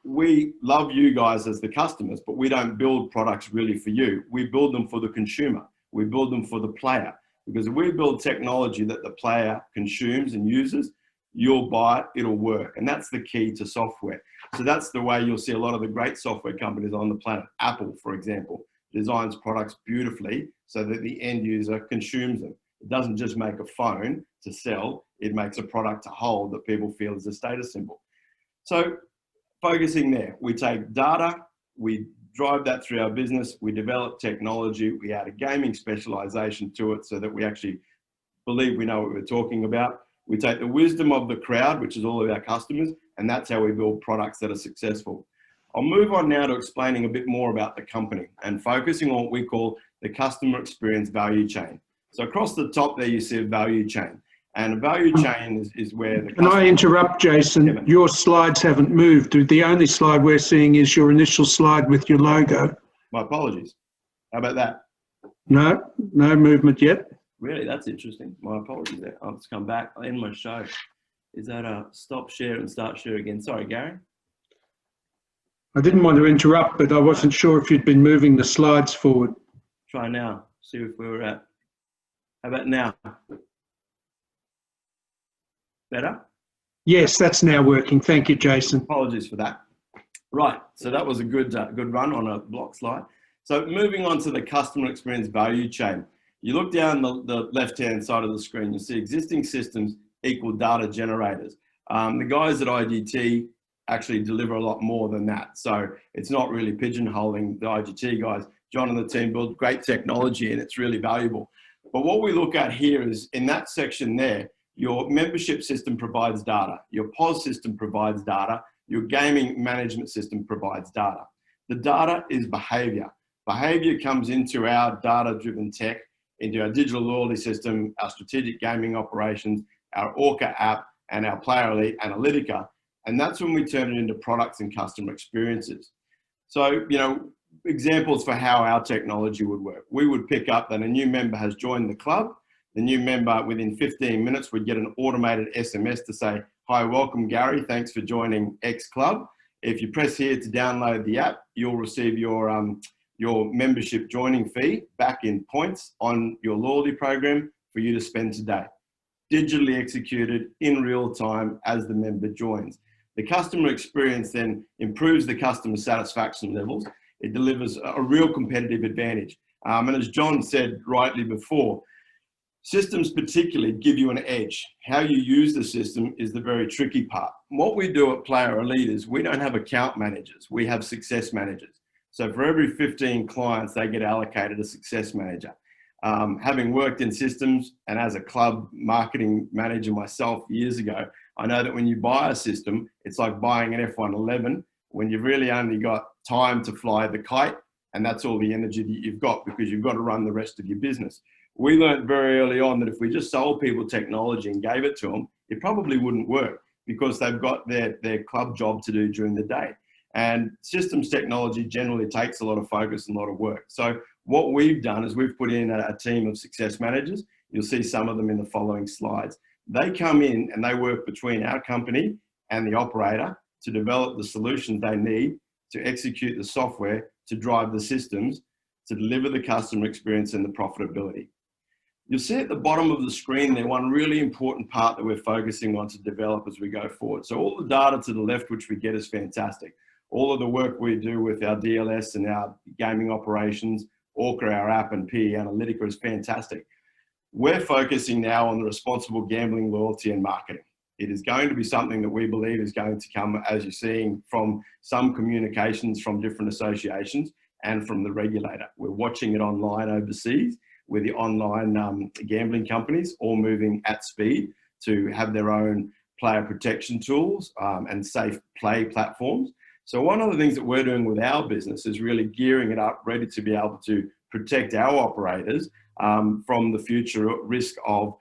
We love you guys as the customers, but we don't build products really for you. We build them for the consumer. We build them for the player, because if we build technology that the player consumes and uses, you'll buy it, it'll work. And that's the key to software. So that's the way you'll see a lot of the great software companies on the planet. Apple, for example, designs products beautifully so that the end user consumes them. It doesn't just make a phone to sell, it makes a product to hold that people feel is a status symbol. So focusing there, we take data, we drive that through our business, we develop technology, we add a gaming specialization to it so that we actually believe we know what we're talking about. We take the wisdom of the crowd, which is all of our customers, and that's how we build products that are successful. I'll move on now to explaining a bit more about the company and focusing on what we call the customer experience value chain. So across the top there, you see a value chain. And a value chain is where the Can I interrupt, Jason? Yeah. Your slides haven't moved. The only slide we're seeing is your initial slide with your logo. My apologies. How about that? No movement yet. Really, that's interesting. My apologies there. I'll just come back. I'll end my show. Is that a stop share and start share again? Sorry, Gary. I didn't want to interrupt, but I wasn't sure if you'd been moving the slides forward. Try now. See if we were at. How about now? Better? Yes, that's now working. Thank you, Jason. Apologies for that. Right, so that was a good run on a block slide. So moving on to the customer experience value chain. You look down the left-hand side of the screen, you'll see existing systems equal data generators. The guys at IGT actually deliver a lot more than that. So it's not really pigeonholing the IGT guys. John and the team build great technology and it's really valuable. But what we look at here is in that section there, your membership system provides data, your POS system provides data, your gaming management system provides data. The data is behavior. Behavior comes into our data-driven tech, into our digital loyalty system, our strategic gaming operations, our Orca app, and our Player Elite Analytica. And that's when we turn it into products and customer experiences. So, examples for how our technology would work. We would pick up that a new member has joined the club. The new member, within 15 minutes, would get an automated SMS to say, "Hi, welcome, Gary. Thanks for joining X Club." If you press here to download the app, you'll receive your membership joining fee back in points on your loyalty program for you to spend today. Digitally executed in real time as the member joins. The customer experience then improves the customer satisfaction levels. It delivers a real competitive advantage. And as John said rightly before, systems particularly give you an edge. How you use the system is the very tricky part. What we do at Player Elite is we don't have account managers, we have success managers. So for every 15 clients, they get allocated a success manager. Having worked in systems and as a club marketing manager myself years ago, I know that when you buy a system, it's like buying an F-111 when you've really only got time to fly the kite, and that's all the energy that you've got because you've got to run the rest of your business. We learned very early on that if we just sold people technology and gave it to them, it probably wouldn't work because they've got their club job to do during the day. And systems technology generally takes a lot of focus and a lot of work. So what we've done is we've put in a team of success managers. You'll see some of them in the following slides. They come in and they work between our company and the operator to develop the solutions they need to execute the software, to drive the systems, to deliver the customer experience and the profitability. You'll see at the bottom of the screen there one really important part that we're focusing on to develop as we go forward. So all the data to the left which we get is fantastic. All of the work we do with our DLS and our gaming operations, Orca, our app, and PE Analytica is fantastic. We're focusing now on the responsible gambling, loyalty, and marketing. It is going to be something that we believe is going to come, as you're seeing, from some communications from different associations and from the regulator. We're watching it online overseas with the online gambling companies all moving at speed to have their own player protection tools and safe play platforms. So one of the things that we're doing with our business is really gearing it up, ready to be able to protect our operators from the future risk of,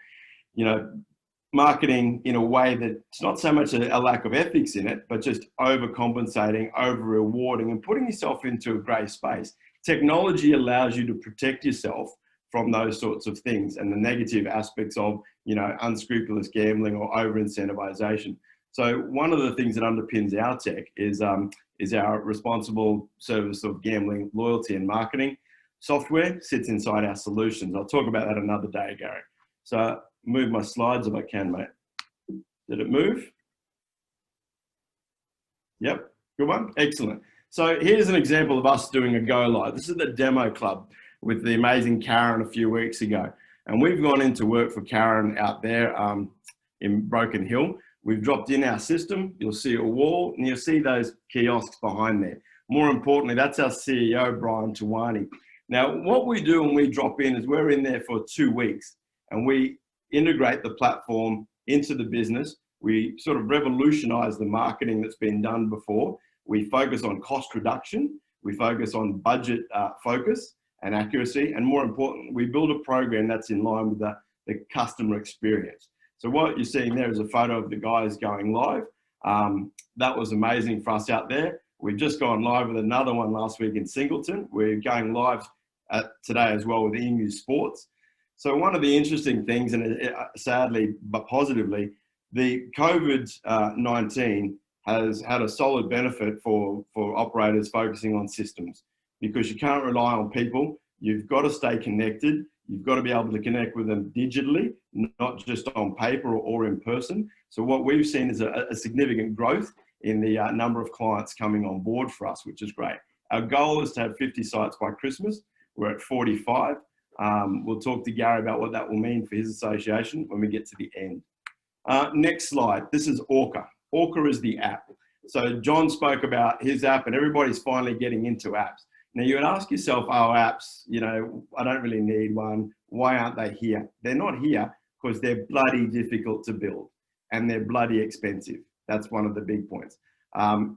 marketing in a way that it's not so much a lack of ethics in it, but just overcompensating, over-rewarding and putting yourself into a grey space. Technology allows you to protect yourself from those sorts of things and the negative aspects of, unscrupulous gambling or over incentivization. So one of the things that underpins our tech is our responsible service of gambling, loyalty and marketing software sits inside our solutions. I'll talk about that another day, Gary. So move my slides if I can, mate. Did it move? Yep, good one, excellent. So here's an example of us doing a go live. This is the demo club with the amazing Karen a few weeks ago. And we've gone into work for Karen out there in Broken Hill. We've dropped in our system. You'll see a wall and you'll see those kiosks behind there. More importantly, that's our CEO, Brian Tawani. Now, what we do when we drop in is we're in there for 2 weeks and we integrate the platform into the business. We sort of revolutionize the marketing that's been done before. We focus on cost reduction. We focus on budget focus and accuracy. And more importantly, we build a program that's in line with the customer experience. So what you're seeing there is a photo of the guys going live. That was amazing for us out there. We've just gone live with another one last week in Singleton. We're going live today as well with Emu Sports. So one of the interesting things, and sadly but positively, the COVID-19 has had a solid benefit for operators focusing on systems, because you can't rely on people. You've got to stay connected. You've got to be able to connect with them digitally, not just on paper or in person. So what we've seen is a significant growth in the number of clients coming on board for us, which is great. Our goal is to have 50 sites by Christmas. We're at 45. We'll talk to Gary about what that will mean for his association when we get to the end. Next slide. This is Orca. Orca is the app. So John spoke about his app and everybody's finally getting into apps. Now you would ask yourself, oh, apps, I don't really need one. Why aren't they here? They're not here because they're bloody difficult to build and they're bloody expensive. That's one of the big points.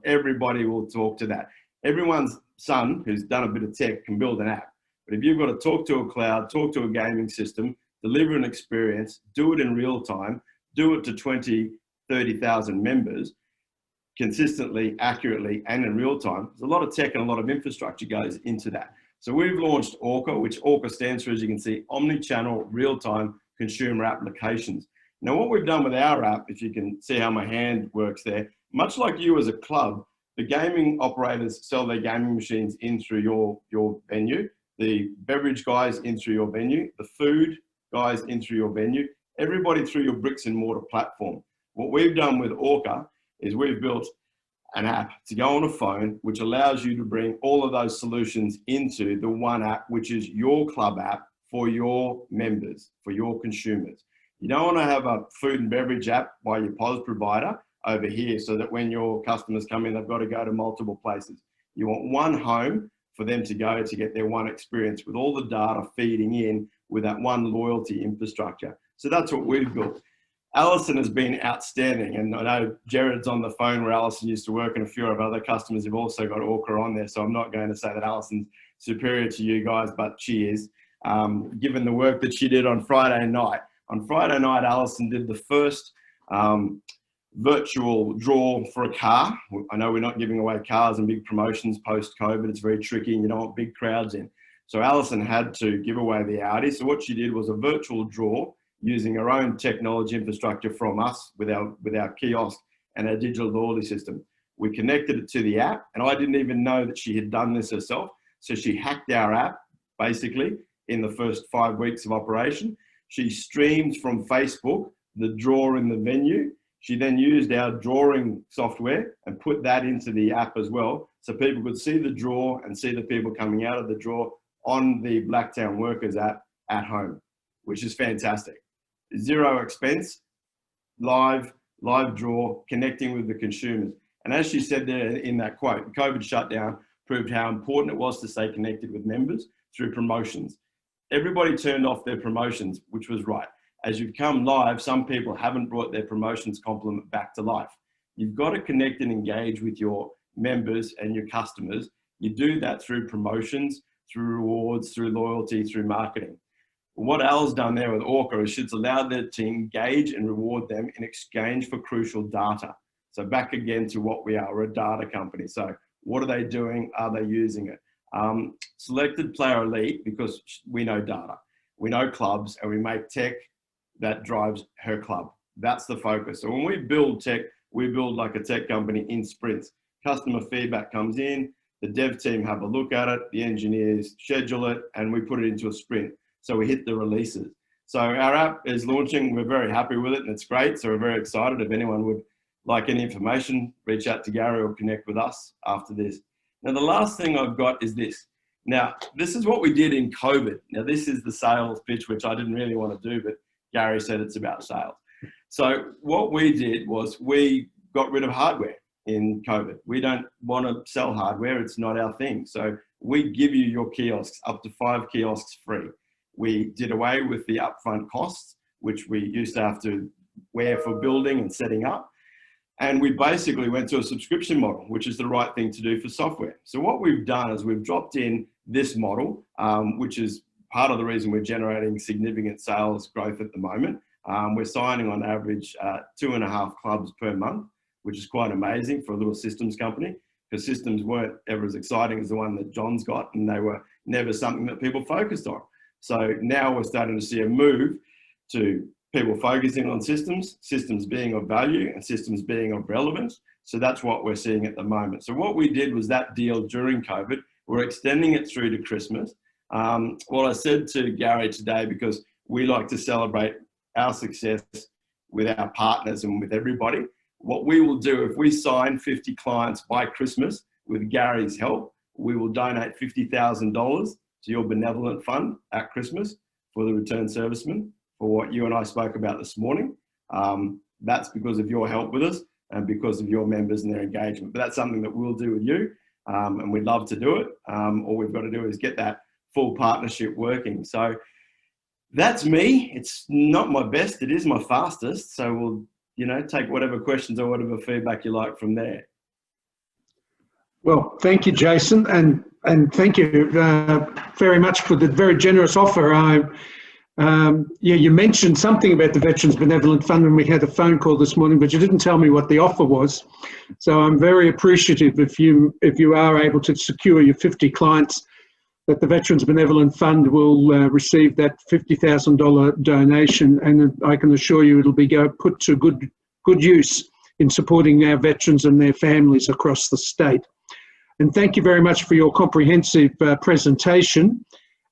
Everybody will talk to that. Everyone's son who's done a bit of tech can build an app. But if you've got to talk to a cloud, talk to a gaming system, deliver an experience, do it in real time, do it to 20, 30,000 members consistently, accurately, and in real time, there's a lot of tech and a lot of infrastructure goes into that. So we've launched Orca, which Orca stands for, as you can see, omni-channel, real-time consumer applications. Now, what we've done with our app, if you can see how my hand works there, much like you as a club, the gaming operators sell their gaming machines in through your venue, the beverage guys in through your venue, the food guys in through your venue, everybody through your bricks and mortar platform. What we've done with Orca is we've built an app to go on a phone, which allows you to bring all of those solutions into the one app, which is your club app for your members, for your consumers. You don't want to have a food and beverage app by your POS provider over here so that when your customers come in, they've got to go to multiple places. You want one home for them to go to get their one experience with all the data feeding in with that one loyalty infrastructure. So that's what we've built. Alison has been outstanding, and I know Jared's on the phone where Alison used to work, and a few of our other customers have also got Orca on there, so I'm not going to say that Alison's superior to you guys, but she is, given the work that she did on Friday night. On Friday night, Alison did the first virtual draw for a car. I know we're not giving away cars and big promotions post-COVID. It's very tricky and you don't want big crowds in. So Alison had to give away the Audi. So what she did was a virtual draw using her own technology infrastructure from us with our kiosk and our digital loyalty system. We connected it to the app, and I didn't even know that she had done this herself. So she hacked our app basically in the first 5 weeks of operation. She streamed from Facebook the draw in the venue. She then used our drawing software and put that into the app as well, so people could see the draw and see the people coming out of the draw on the Blacktown Workers app at home, which is fantastic. Zero expense, live draw, connecting with the consumers. And as she said there in that quote, the COVID shutdown proved how important it was to stay connected with members through promotions. Everybody turned off their promotions, which was right. As you've come live, some people haven't brought their promotions complement back to life. You've got to connect and engage with your members and your customers. You do that through promotions, through rewards, through loyalty, through marketing. What Al's done there with Orca is she's allowed them to engage and reward them in exchange for crucial data. So back again to what we are, we're a data company. So what are they doing? Are they using it? Selected player elite because we know data. we know clubs, and we make tech that drives her club. That's the focus. So when we build tech, we build like a tech company in sprints. Customer feedback comes in, the dev team have a look at it, the engineers schedule it, and we put it into a sprint. So we hit the releases. So our app is launching. We're very happy with it, and it's great. So we're very excited. If anyone would like any information, reach out to Gary or connect with us after this. Now, the last thing I've got is this. Now, this is what we did in COVID. Now, this is the sales pitch, which I didn't really want to do, but Gary said it's about sales. So what we did was we got rid of hardware in COVID. We don't want to sell hardware. It's not our thing. So we give you your kiosks, up to 5 kiosks free. We did away with the upfront costs, which we used to have to wear for building and setting up. And we basically went to a subscription model, which is the right thing to do for software. So what we've done is we've dropped in this model, which is part of the reason we're generating significant sales growth at the moment. We're signing on average 2.5 clubs per month, which is quite amazing for a little systems company, because systems weren't ever as exciting as the one that John's got, and they were never something that people focused on. So now we're starting to see a move to people focusing on systems, systems being of value, and systems being of relevance. So that's what we're seeing at the moment. So what we did was that deal during COVID. We're extending it through to Christmas. Well, I said to Gary today, because we like to celebrate our success with our partners and with everybody, what we will do, if we sign 50 clients by Christmas with Gary's help, we will donate $50,000 to your benevolent fund at Christmas for the returned servicemen, for what you and I spoke about this morning. That's because of your help with us and because of your members and their engagement. But that's something that we'll do with you, and we'd love to do it. All we've got to do is get that full partnership working. So that's me. It's not my best, it is my fastest. So we'll, take whatever questions or whatever feedback you like from there. Well, thank you, Jason, and thank you very much for the very generous offer. You mentioned something about the Veterans Benevolent Fund when we had a phone call this morning, but you didn't tell me what the offer was. So I'm very appreciative if you are able to secure your 50 clients, that the Veterans Benevolent Fund will receive that $50,000 donation, and I can assure you it'll be put to good use in supporting our veterans and their families across the state. And thank you very much for your comprehensive presentation.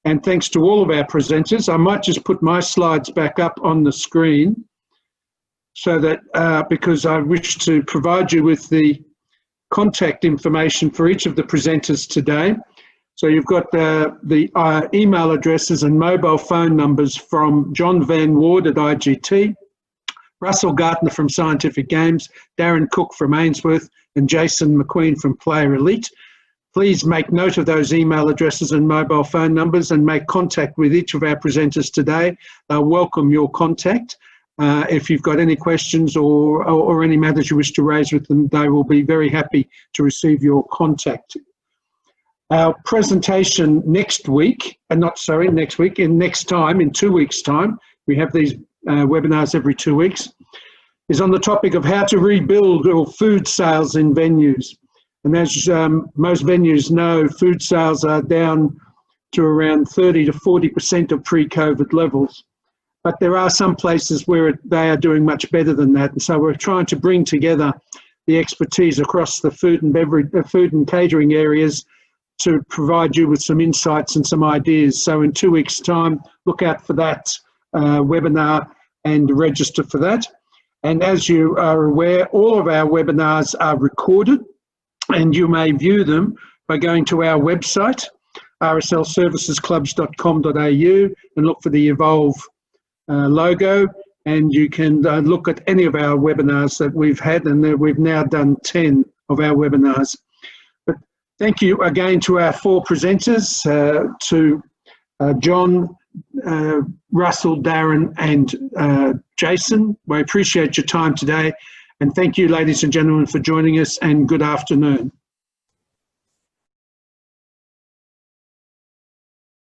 And thanks to all of our presenters. I might just put my slides back up on the screen so that, because I wish to provide you with the contact information for each of the presenters today. So you've got the email addresses and mobile phone numbers from John Van Waard at IGT, Russel Gartner from Scientific Games, Darren Cooke from Ainsworth, and Jason McQueen from Player Elite. Please make note of those email addresses and mobile phone numbers and make contact with each of our presenters today. They'll welcome your contact. If you've got any questions or any matters you wish to raise with them, they will be very happy to receive your contact. Our presentation next week, in 2 weeks' time, we have these webinars every 2 weeks, is on the topic of how to rebuild or food sales in venues. And as most venues know, food sales are down to around 30 to 40% of pre-COVID levels. But there are some places where they are doing much better than that. And so we're trying to bring together the expertise across the food and catering areas to provide you with some insights and some ideas. So in 2 weeks' time, look out for that webinar and register for that. And as you are aware, all of our webinars are recorded, and you may view them by going to our website, rslservicesclubs.com.au, and look for the Evolve logo, and you can look at any of our webinars that we've had, and we've now done 10 of our webinars. But thank you again to our 4 presenters, to John, Russel, Darren and Jason. We appreciate your time today, and thank you, ladies and gentlemen, for joining us, and good afternoon.